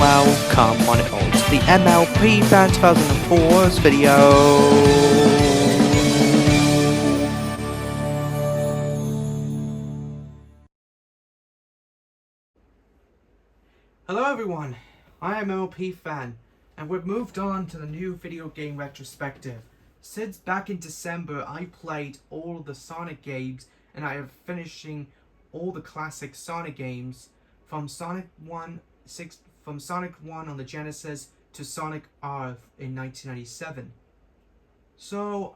welcome on it all to the MLP Fan 2004's video. Hello everyone, I am MLP Fan, and we've moved on to the new video game retrospective. Since back in December, I played all of the Sonic games, and I am finishing all the classic Sonic games from Sonic 1 on the Genesis to Sonic R in 1997. So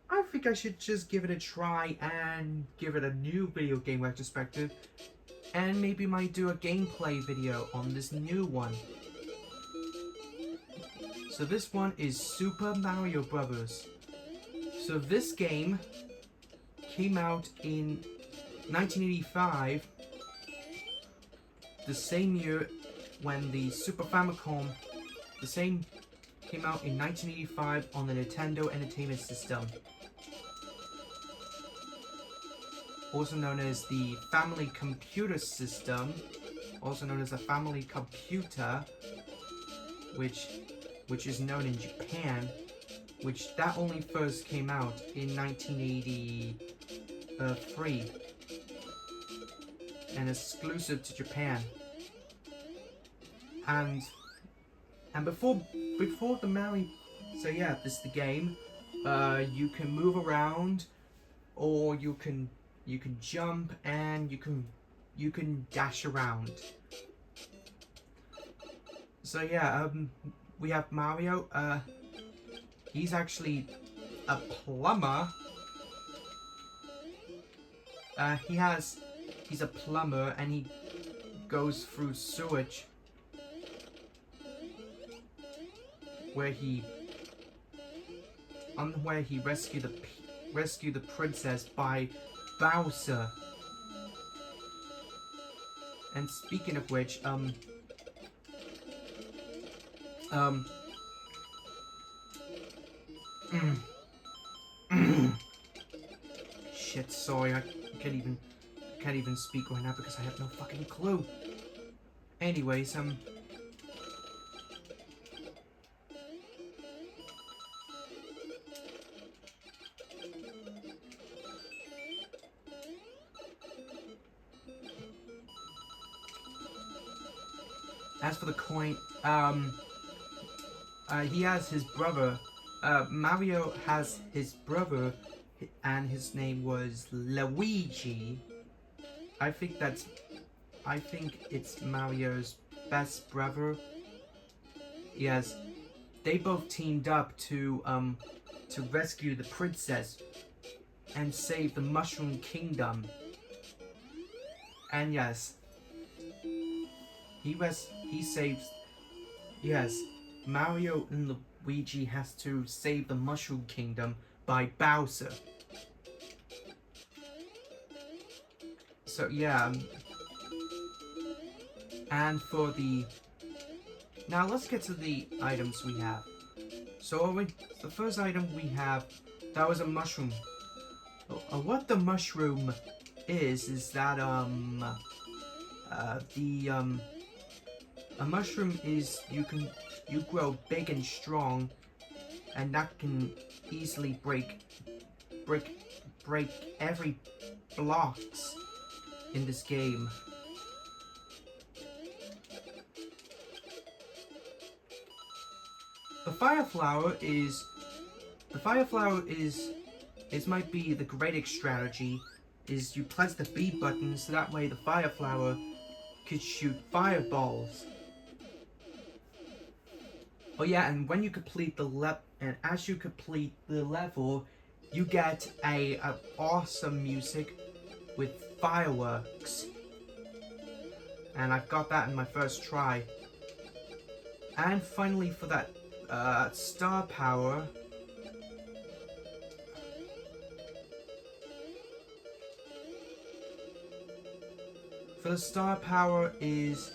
I think I should just give it a try and give it a new video game retrospective, and maybe might do a gameplay video on this new one. So this one is Super Mario Brothers. So this game came out in 1985, the same year when the Super Famicom, came out in 1985 on the Nintendo Entertainment System, also known as the Family Computer System, also known as the Family Computer, which is known in Japan, which that only first came out in 1983 and exclusive to Japan. And before the Mario, so yeah, this is the game. You can move around, or you can jump, and you can dash around. So yeah, we have Mario. He's actually a plumber. He's a plumber, and he goes through sewage, where he rescued the princess by Bowser. And speaking of which, shit, sorry, I can't even speak right now because I have no fucking clue. Anyways, as for the coin, he has his brother. Mario has his brother, and his name was Luigi. I think it's Mario's best brother. Yes, they both teamed up to rescue the princess and save the Mushroom Kingdom. And yes, Mario and Luigi has to save the Mushroom Kingdom by Bowser. So yeah, and now let's get to the items we have. So the first item we have, that was a mushroom. What the mushroom is that a mushroom is you grow big and strong, and that can easily break every blocks in this game. The fire flower might be the greatest strategy. Is you press the B button so that way the fire flower could shoot fireballs. Oh yeah, and when you complete as you complete the level, you get a awesome music with fireworks. And I've got that in my first try. And finally, for that star power, is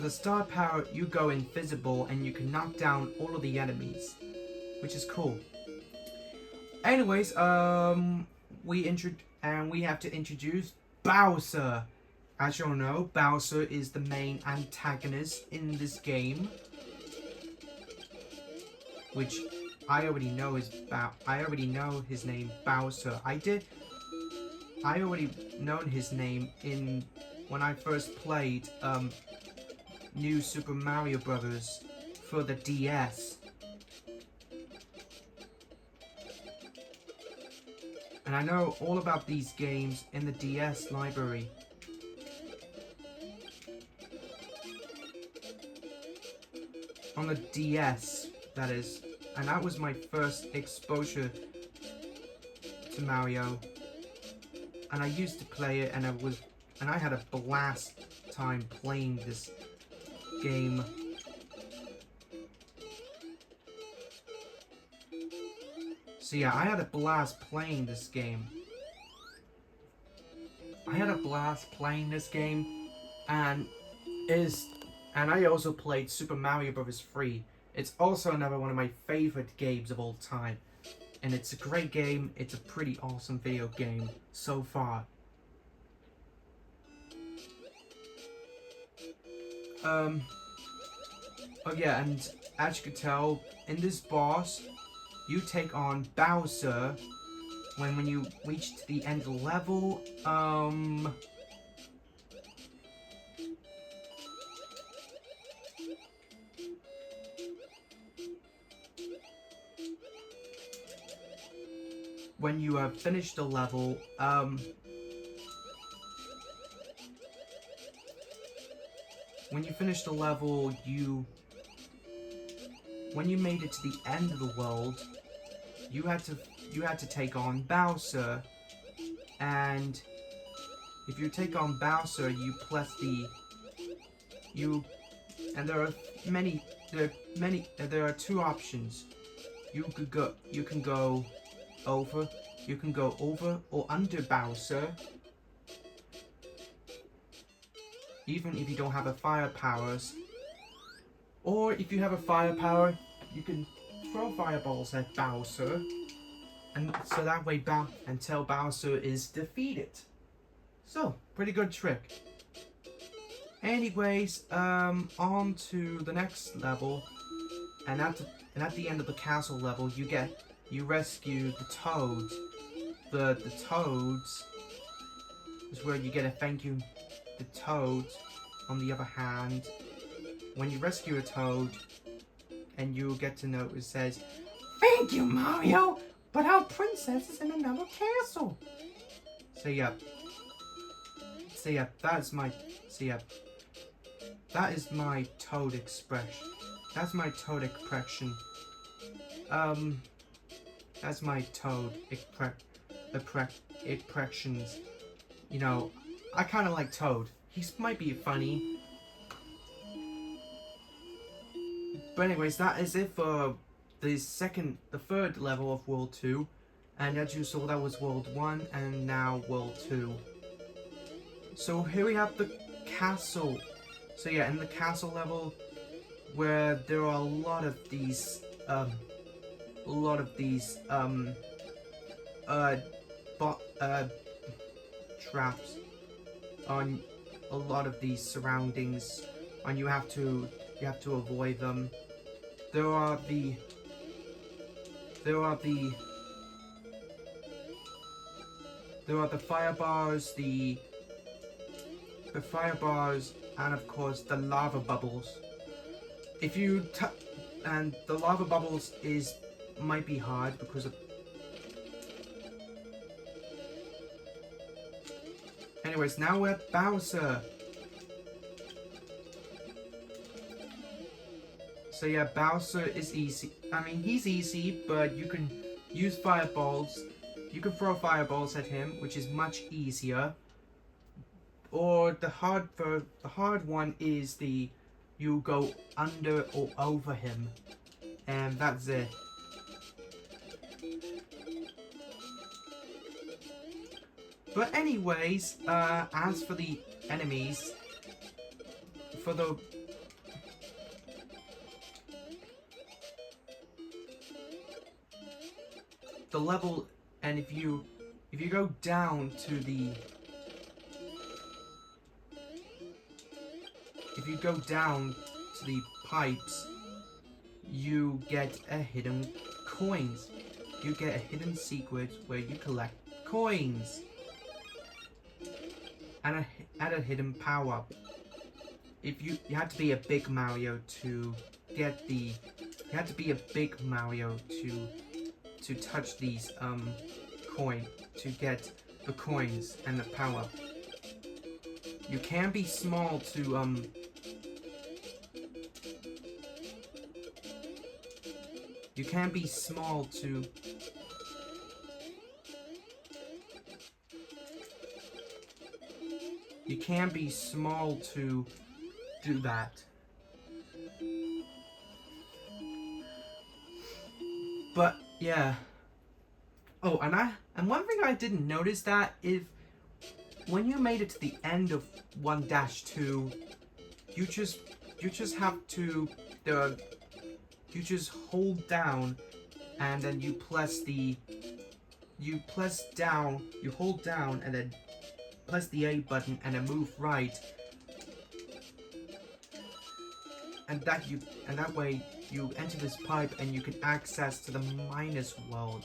the star power, you go invisible and you can knock down all of the enemies, which is cool. Anyways, we have to introduce Bowser. As you all know, Bowser is the main antagonist in this game, which I already know his name, Bowser. I already known his name when I first played New Super Mario Brothers for the DS. And I know all about these games in the DS library. On the DS, that is. And that was my first exposure to Mario. And I used to play it, and I had a blast time playing this game. So yeah, I had a blast playing this game. And I also played Super Mario Bros. 3. It's also another one of my favorite games of all time. And it's a great game. It's a pretty awesome video game so far. Oh yeah, and as you can tell, in this boss, you take on Bowser when you reach to the end of the level. When you have finished the level, when you made it to the end of the world, you had to take on Bowser, and if you take on Bowser, there are two options. You can go over or under Bowser, even if you don't have a fire powers. Or if you have a fire power, you can throw fireballs at Bowser, and so that way until Bowser is defeated. So, pretty good trick. Anyways, on to the next level, and at the end of the castle level, you rescue the Toads. The Toads is where you get a thank you. The Toads, on the other hand, when you rescue a Toad, and you'll get to know it says, "Thank you, Mario, but our princess is in another castle." So yeah, that is my Toad expression. That's my Toad expression. That's my Toad expressions. You know, I kind of like Toad. He might be funny. But anyways, that is it for the third level of World 2. And as you saw, that was World 1 and now World 2. So here we have the castle. So yeah, in the castle level, where there are a lot of these traps on a lot of these surroundings, and you have to avoid them. There are the fire bars, the fire bars, and of course the lava bubbles. And the lava bubbles might be hard because of. Anyways, now we're at Bowser. So yeah, Bowser is easy. I mean, he's easy, but you can use fireballs. You can throw fireballs at him, which is much easier. Or the hard one is you go under or over him, and that's it. But anyways, as for the enemies, for the the level, and if you go down to the pipes, you get a hidden coins. You get a hidden secret where you collect coins and a hidden power up. If you have to be a big Mario to get the, you have to be a big Mario to touch these to get the coins and the power up. You can be small to you can be small to do that. But yeah. Oh, and one thing I didn't notice that if when you made it to the end of 1-2, you just have to you just hold down and then you hold down and then press the A button and then move right. And that way you enter this pipe and you can access to the minus world.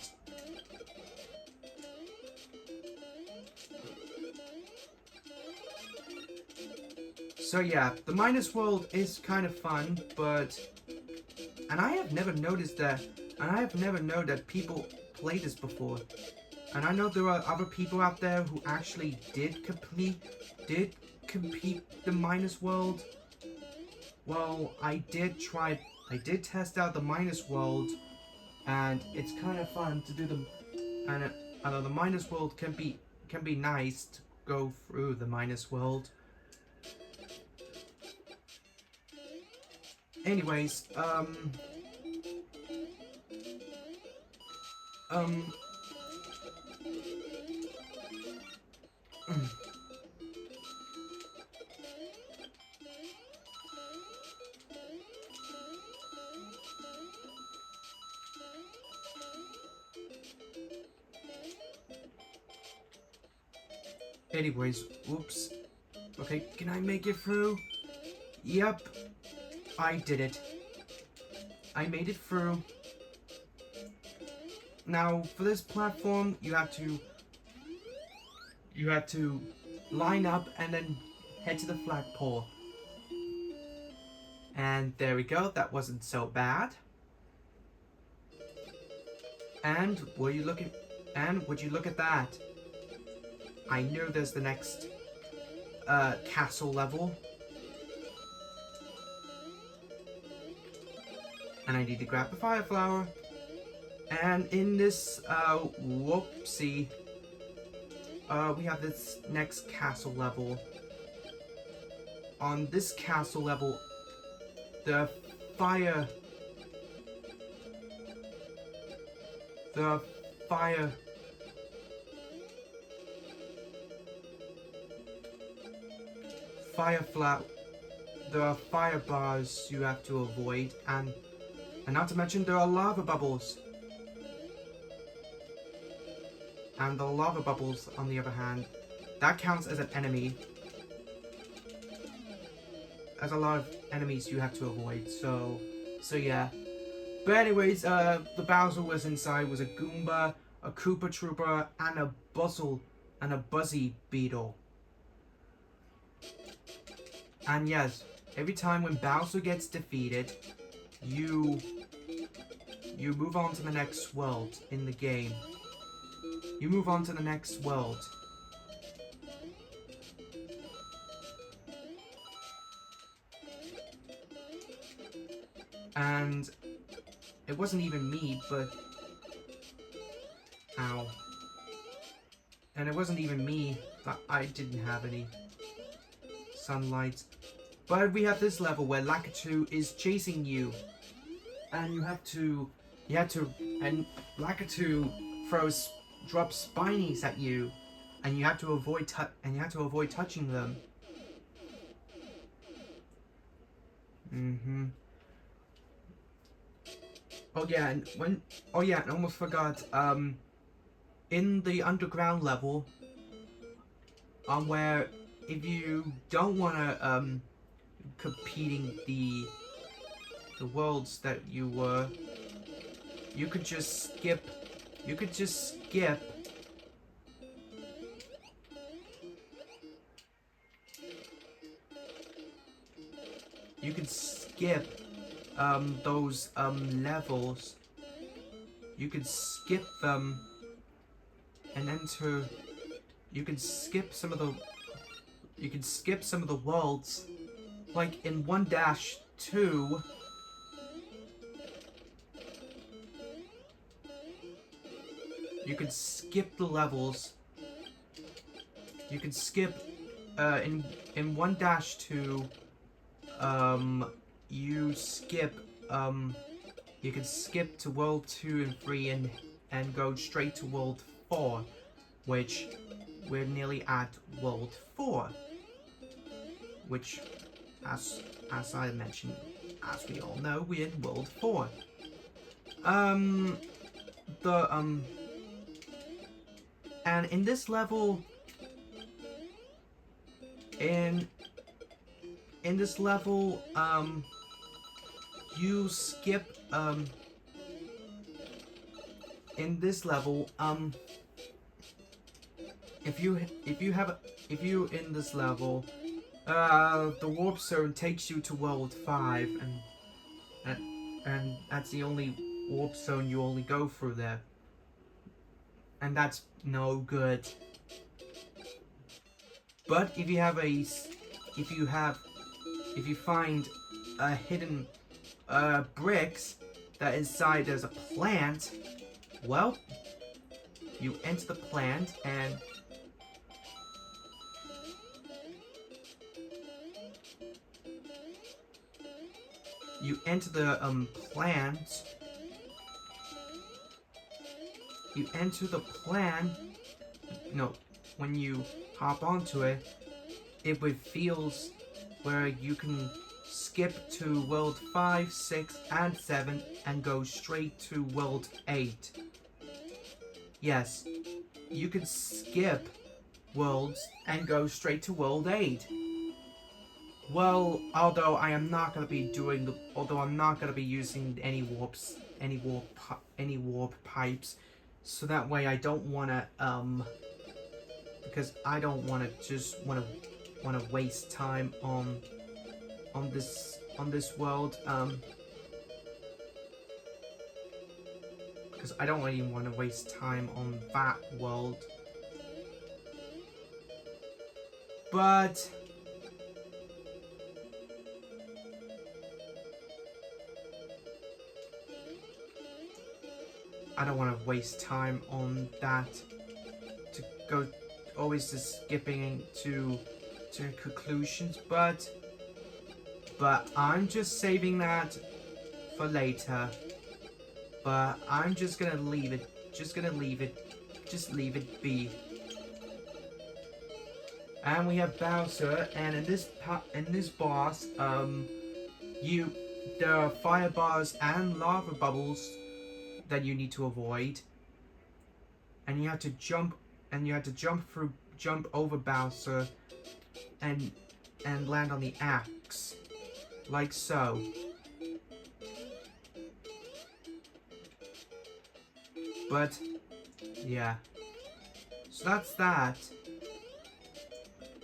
So yeah, the minus world is kind of fun, and I have never noticed that, and I have never known that people play this before. And I know there are other people out there who actually did complete the minus world. Well, I did test out the minus world, and it's kind of fun to do them. And I know the minus world can be nice to go through the minus world. Anyways, whoops. Okay, can I make it through? Yep, I did it. I made it through. Now, for this platform, you have to line up and then head to the flagpole. And there we go, that wasn't so bad. And would you look at that? I know there's the next castle level. And I need to grab the fire flower. And in this whoopsie, we have this next castle level. On this castle level, the fire there are fire bars you have to avoid, and not to mention there are lava bubbles. And the lava bubbles, on the other hand, that counts as an enemy. There's a lot of enemies you have to avoid, so yeah. But anyways, the Bowser was inside was a Goomba, a Koopa Trooper, and a Buzzy Beetle. And yes, every time when Bowser gets defeated, you move on to the next world in the game. You move on to the next world. And it wasn't even me, but ow. And it wasn't even me, that I didn't have any sunlight. But we have this level where Lakitu is chasing you. And and Lakitu drops spinies at you, and you have to avoid touching them. Oh yeah, and and almost forgot. In the underground level, where if you don't wanna competing the worlds that you were, you could just skip. You could just skip. You could skip those levels. You could skip them and enter. You can skip some of the. You can skip some of the worlds, like in 1-2. You can skip the levels. You can skip in 1-2. You skip you can skip to World 2 and 3 and go straight to World 4, which we're nearly at World 4, which as I mentioned, as we all know, we're in World 4. And in this level, in this level, you skip, in this level, if you in this level, the warp zone takes you to World 5, and that's the only warp zone you only go through there, and that's no good. But if you find a hidden bricks that inside there's a plant, well, you enter the plant and you enter the plant. You enter the plant. No, when you hop onto it, it reveals where you can skip to World 5, 6, and 7 and go straight to World 8. Yes, you can skip worlds and go straight to World 8. Well, although I'm not gonna be using any warp pipes, so that way I don't wanna because I don't wanna waste time on this world, because I don't really want to waste time on that world. But I don't want to waste time on that to go always just skipping to conclusions, but I'm just saving that for later. But I'm just gonna leave it. Just leave it be. And we have Bowser, and in this boss, there are fire bars and lava bubbles that you need to avoid, and you have to jump over Bowser, and land on the axe, like so. But yeah, so that's that.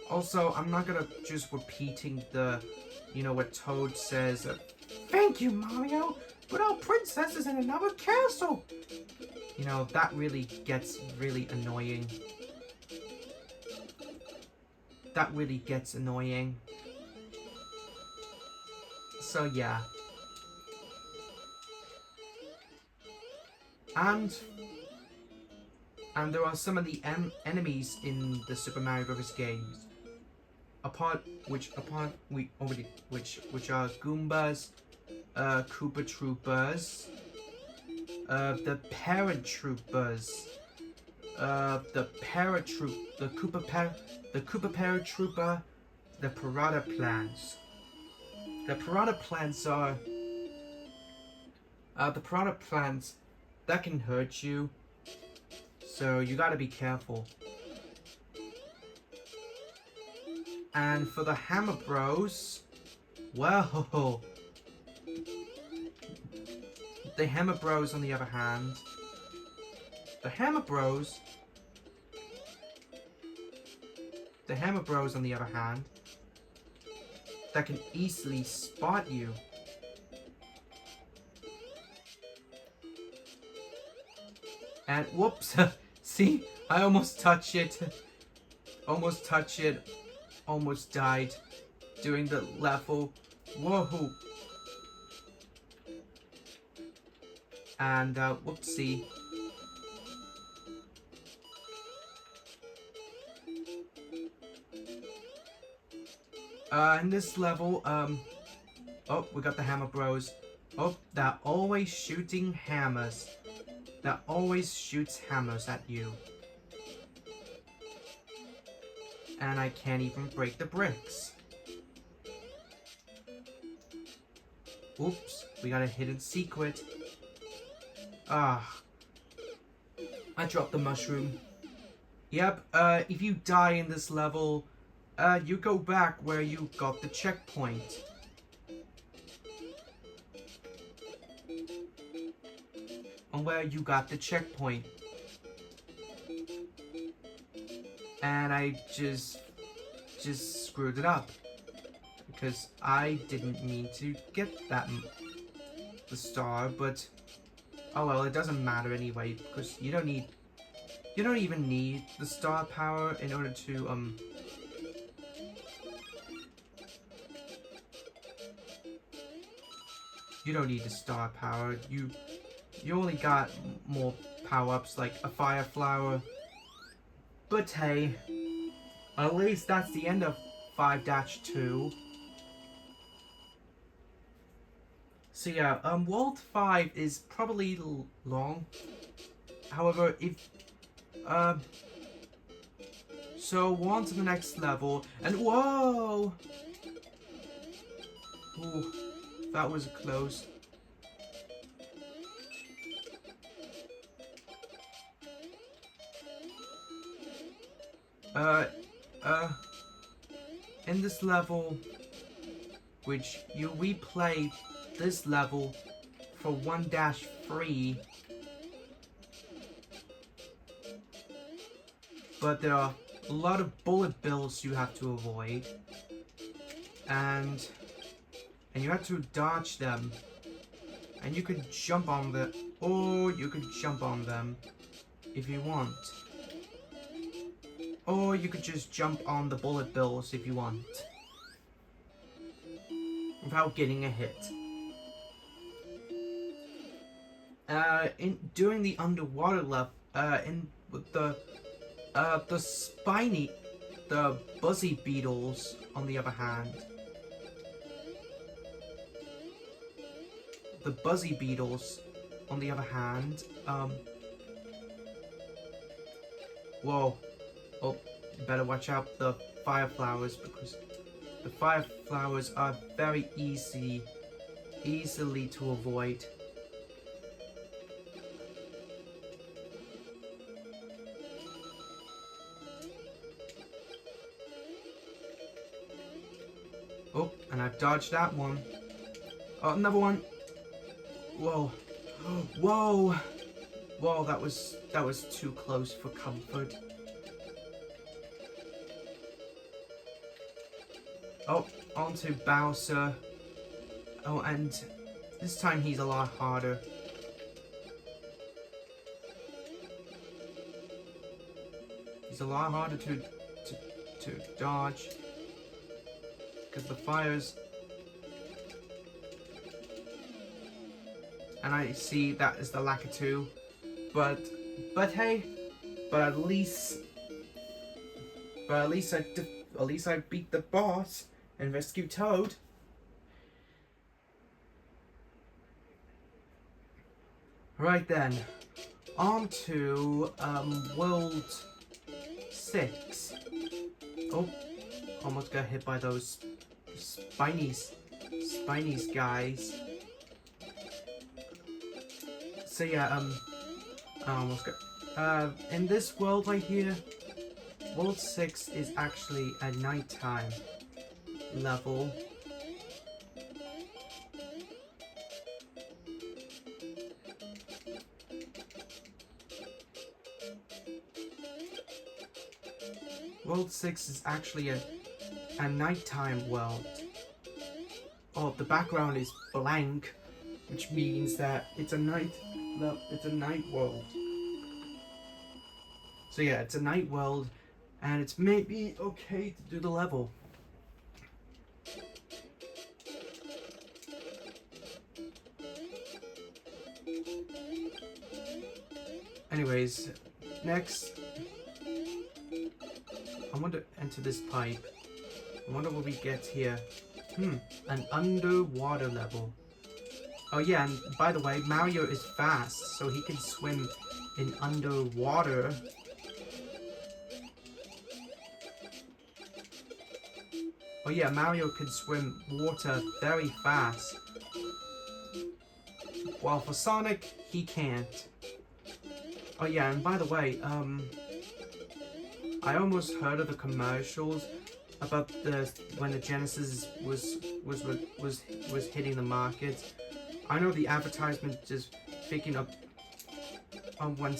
Also, I'm not gonna just repeating what Toad says. Thank you, Mario, but our princess is in another castle. That really gets really annoying. That really gets annoying. So yeah. And there are some of the enemies in the Super Mario Bros. Games, which are Goombas, Koopa Troopers, the Paratroopers, the Koopa Paratrooper, the Piranha Plants. The Piranha Plants are The piranha plants, that can hurt you. So you gotta be careful. And for the Hammer Bros, well, the Hammer Bros on the other hand, the Hammer Bros on the other hand, that can easily spot you. And whoops, see, I almost touched it, almost died doing the level. Whoa. And whoopsie. In this level, oh, we got the Hammer Bros. Oh, they're always shooting hammers. That always shoots hammers at you. And I can't even break the bricks. Oops, we got a hidden secret. Ah, I dropped the mushroom. Yep, if you die in this level, you go back where you got the checkpoint. On where you got the checkpoint. And I just screwed it up. Because I didn't mean to get the star, but oh well, it doesn't matter anyway, because you don't even need the star power in order to you don't need the star power. You only got more power-ups like a fire flower. But hey, at least that's the end of 5-2. So yeah, World 5 is probably long. However, if so we're on to the next level, and whoa! Ooh, that was close. In this level, which you replay this level for 1-3, but there are a lot of bullet bills you have to avoid, and you have to dodge them, and you could jump on them, or you could jump on them if you want. Or you could just jump on the bullet bills if you want. Without getting a hit. During the underwater level, with the buzzy beetles, on the other hand. The buzzy beetles, on the other hand, whoa. Oh, you better watch out the fire flowers, because the fire flowers are very easily to avoid. Oh, and I've dodged that one. Oh, another one. Whoa. Whoa. Whoa, that was too close for comfort. Oh, onto Bowser. Oh, and this time he's a lot harder. He's a lot harder to dodge. Because the fires... And I see that is the Lakitu. But hey, at least I beat the boss and rescue Toad. Right then, on to World 6. Oh, almost got hit by those Spinies guys. So yeah, I almost got. In this world right here, World 6 is actually a nighttime level. World 6 is actually a nighttime world. Oh, the background is blank, which means that it's a night world. So yeah, it's a night world, and it's maybe okay to do the level. Anyways, next, I want to enter this pipe. I wonder what we get here. An underwater level. Oh yeah, and by the way, Mario is fast, so he can swim in underwater. Oh yeah, Mario can swim water very fast. While for Sonic, he can't. Oh yeah, and by the way, I almost heard of the commercials about when the Genesis was hitting the market. I know the advertisement just picking up on when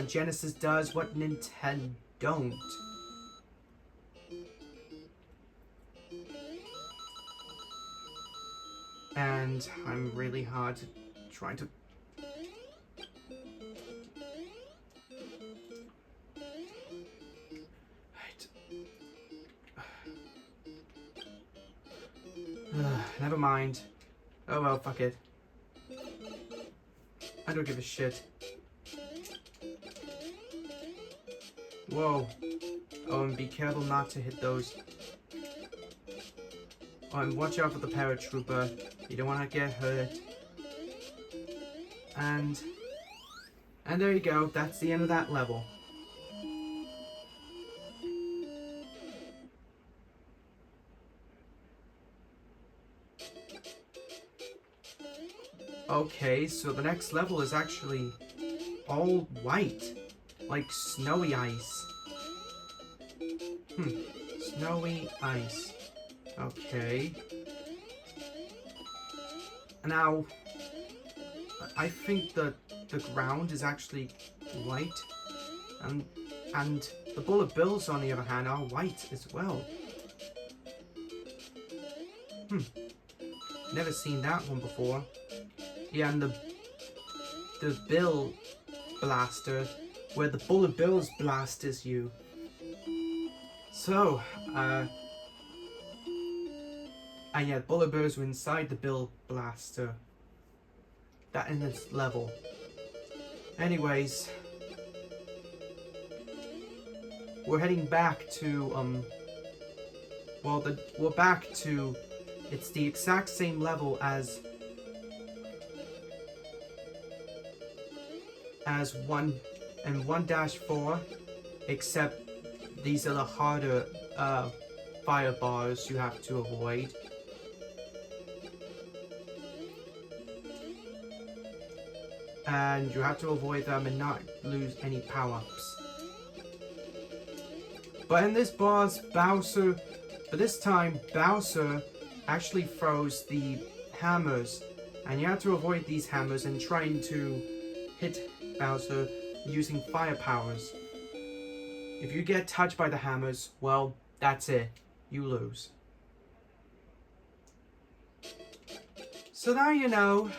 Genesis does what Nintendo don't. And I'm really hard trying to. Never mind. Oh well, fuck it. I don't give a shit. Whoa. Oh, and be careful not to hit those. Oh, and watch out for the paratrooper. You don't want to get hurt. And there you go. That's the end of that level. Okay, so the next level is actually all white, like snowy ice. Snowy ice. Okay. Now, I think that the ground is actually white, and the bullet bills, on the other hand, are white as well. Never seen that one before. Yeah, and the bill blaster, where the bullet bills blasters you. So, and yeah, bullet bills were inside the bill blaster. That in this level. Anyways, we're heading back to we're back to. It's the exact same level as 1 and 1-4, except these are the harder fire bars you have to avoid. And you have to avoid them and not lose any power-ups. But in this boss, Bowser, but this time Bowser actually throws the hammers, and you have to avoid these hammers and trying to hit Bowser using fire powers. If you get touched by the hammers, well, that's it. You lose. So now you know.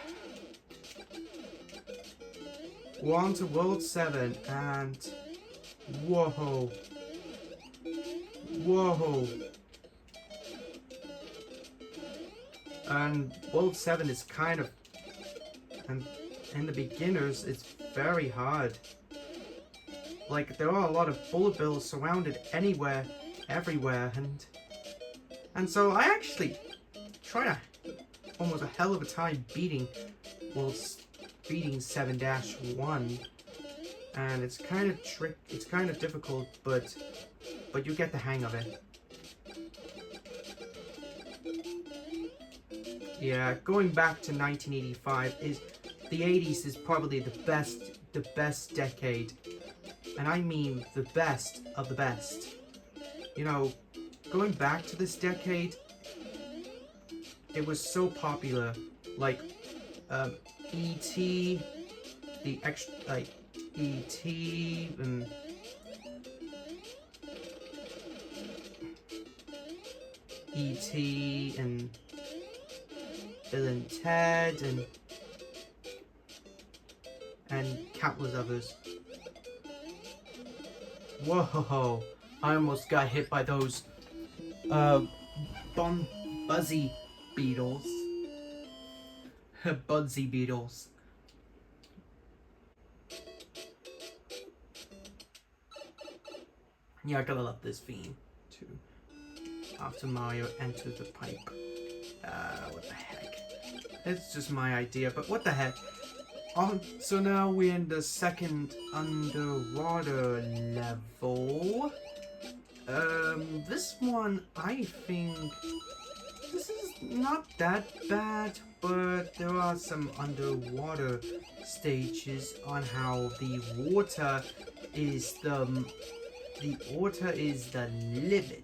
We're on to World 7, and whoa. And World 7 is kind of, and in the beginners, it's very hard. Like, there are a lot of bullet bills surrounded anywhere, everywhere, and so I actually try almost a hell of a time beating 7-1, and it's kind of difficult, but you get the hang of it. Yeah, going back to 1985 is the 80s is probably the best decade. And I mean the best of the best. You know, going back to this decade, it was so popular. Like, E.T., the extra, like, E.T., and E.T. and Bill and Ted and countless others. Whoa! I almost got hit by those buzzy beetles. Budsy beetles. Yeah, I gotta love this theme too. After Mario enters the pipe. What the heck? It's just my idea, but what the heck? So now we're in the second underwater level. This one, I think, this is not that bad, but there are some underwater stages on how the water is the limit.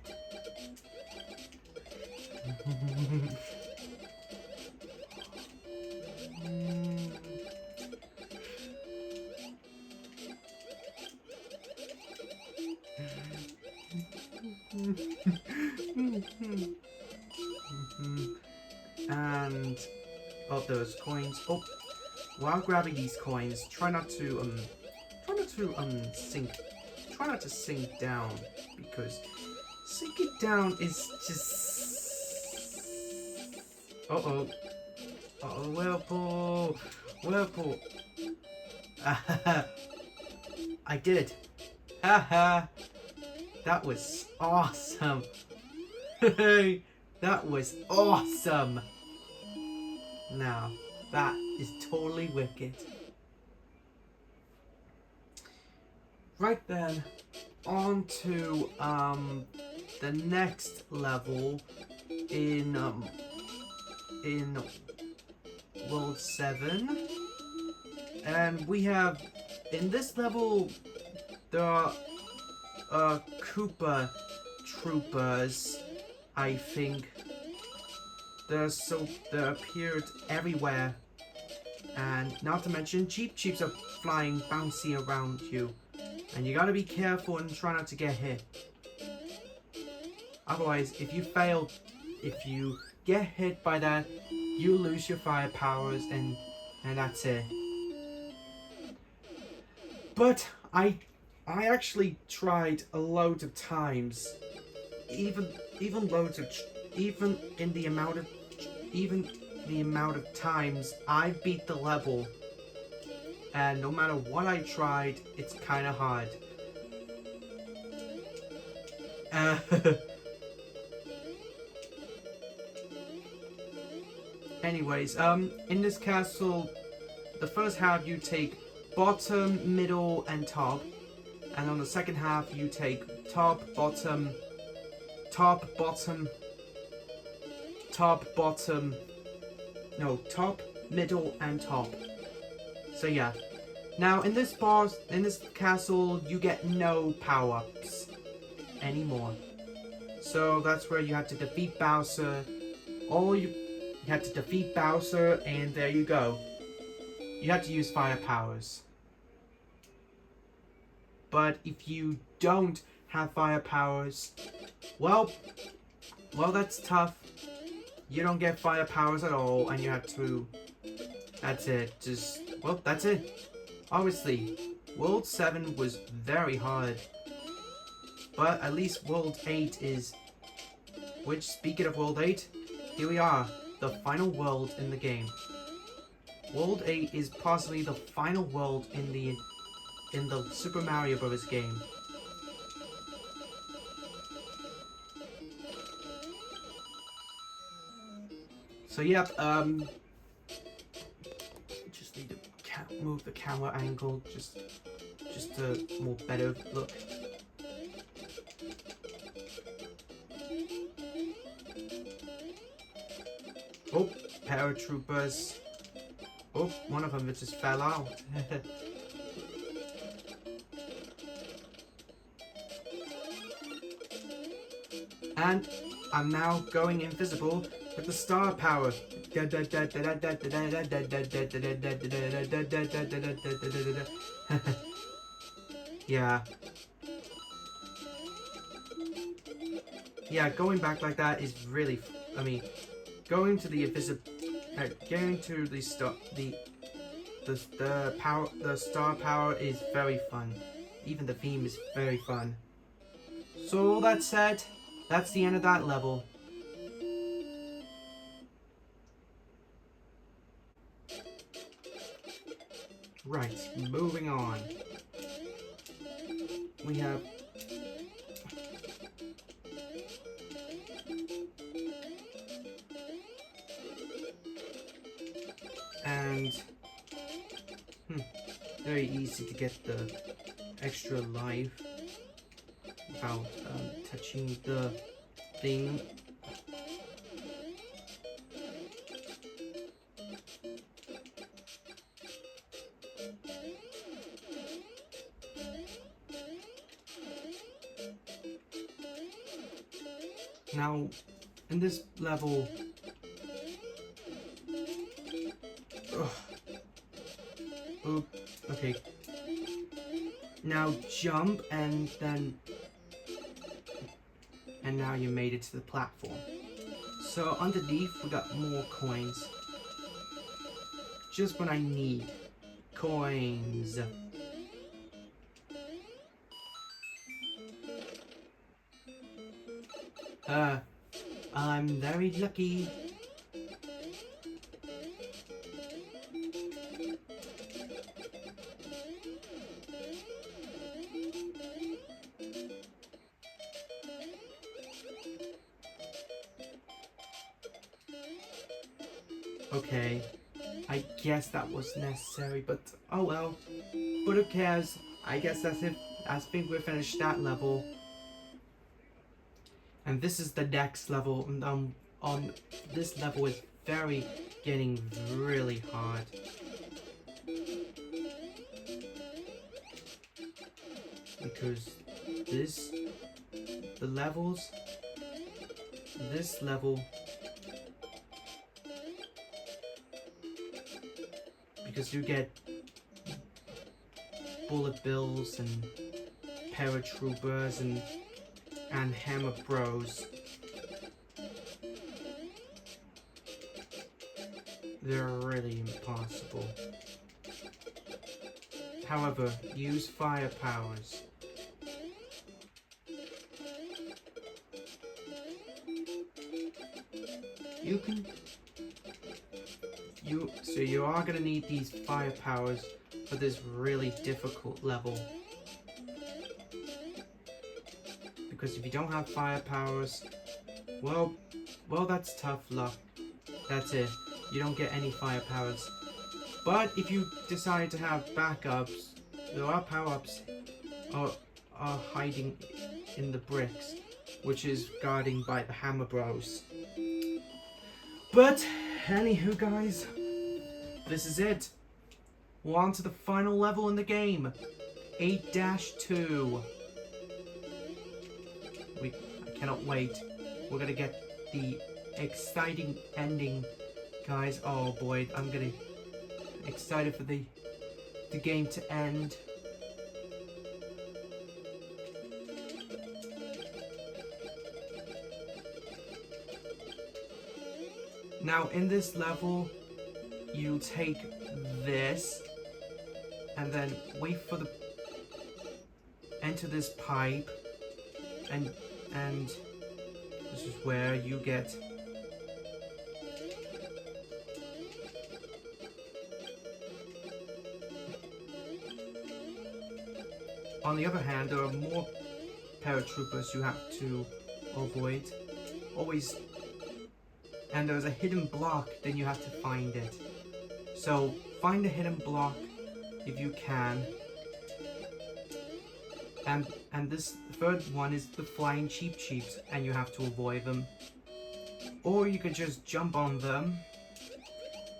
And those coins. Oh, while grabbing these coins, try not to sink down, because sinking down is just. Whirlpool. I did it. Haha. That was awesome. Hey, that was awesome. Now, that is totally wicked. Right then, on to the next level in World 7. And we have, in this level, there are Koopa Troopers, I think. They appeared everywhere. And not to mention, Cheeps are flying, bouncing around you. And you gotta be careful and try not to get hit. Otherwise, if you get hit by that, you lose your fire powers and that's it. But I actually tried a load of times, even the amount of times I beat the level, and no matter what I tried, it's kind of hard. Anyways, in this castle, the first half you take bottom, middle, and top. And on the second half, you take top, middle, and top. So yeah. Now in this castle, you get no power-ups anymore. So that's where you have to defeat Bowser. You have to defeat Bowser, and there you go. You have to use fire powers. But if you don't have fire powers, well, that's tough. You don't get fire powers at all, and you have to. That's it. That's it. Obviously, World 7 was very hard. But at least World 8 is. Which, speaking of World 8, here we are, the final world in the game. World 8 is possibly the final world in the Super Mario Bros. Game. So yeah, just need to move the camera angle just a more better look. Oh, paratroopers. Oh, one of them just fell out. And I'm now going invisible with the star power. Yeah. Yeah, going back like that is really, I mean, going to the getting to the star, the star power is very fun. Even the theme is very fun. So all that said, that's the end of that level. Right, moving on. We have and very easy to get the extra life without touching the thing. Now, in this level, okay. Now jump and now you made it to the platform. So underneath we got more coins. Just when I need coins. I'm very lucky. Okay, I guess that was necessary, but oh well. But who cares? I guess that's it. I think we finished that level. And this is the next level. On this level is getting really hard. Because this level, because you get bullet bills and paratroopers and hammer bros. They're really impossible. However, use fire powers. So you are gonna need these fire powers for this really difficult level. Because if you don't have fire powers, well, that's tough luck. That's it. You don't get any fire powers. But if you decide to have backups, there are power-ups are hiding in the bricks, which is guarding by the hammer bros. But anywho, guys, this is it. We're on to the final level in the game, 8-2. I cannot wait. We're gonna get the exciting ending, guys. Oh boy, I'm gonna excited for the game to end. Now in this level, you take this and then wait for the enter this pipe, and this is where you get on the other hand, there are more paratroopers you have to avoid. Always. And there's a hidden block, then you have to find it. So find the hidden block if you can. And this third one is the flying cheeps, and you have to avoid them. Or you could just jump on them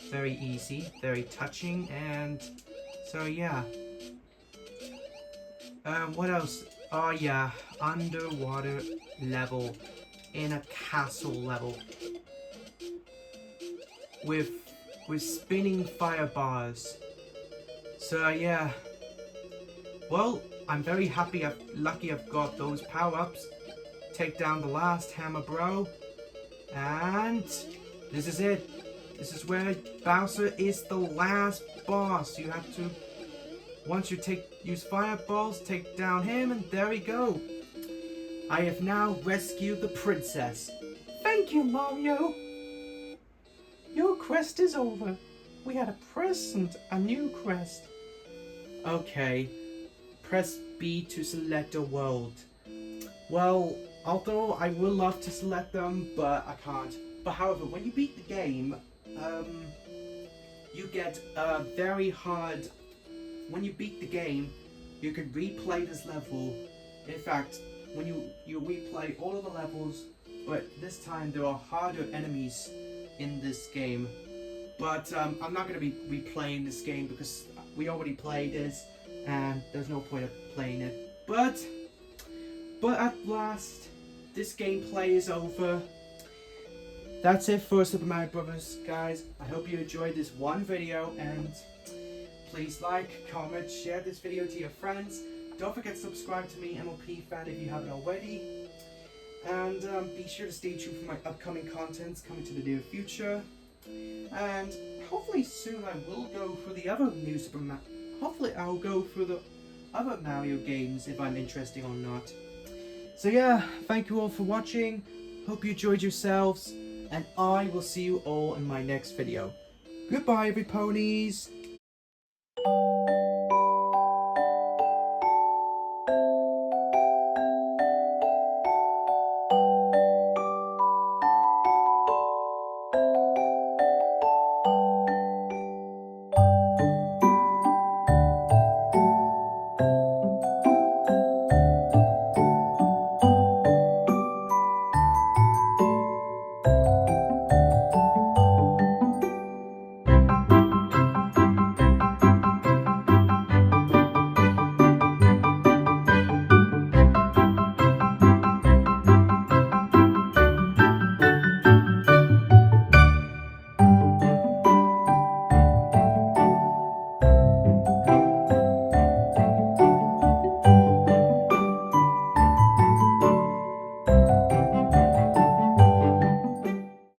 very easy, very touching, and so yeah. What else? Oh yeah, underwater level in a castle level with spinning fire bars. So yeah. Well, I'm very happy. Lucky I've got those power-ups. Take down the last hammer, bro. And this is it. This is where Bowser is the last boss. You have to, once you use fireballs, take down him, and there we go. I have now rescued the princess. Thank you, Mario. Your quest is over. We had a present, a new quest. Okay. Press B to select a world. Well, although I would love to select them, but I can't. But however, when you beat the game, you get a very hard... When you beat the game, you can replay this level. In fact, when you replay all of the levels, but this time there are harder enemies in this game. But I'm not going to be replaying this game because we already played this, and there's no point of playing it. But at last, this gameplay is over. That's it for Super Mario Brothers, guys. I hope you enjoyed this one video, and please like, comment, share this video to your friends. Don't forget to subscribe to me, MLP Fan, if you haven't already. And be sure to stay tuned for my upcoming contents coming to the near future. And hopefully soon I will go for the other new Super Mario. Hopefully I'll go through the other Mario games if I'm interested or not. So yeah, thank you all for watching. Hope you enjoyed yourselves, and I will see you all in my next video. Goodbye, every ponies.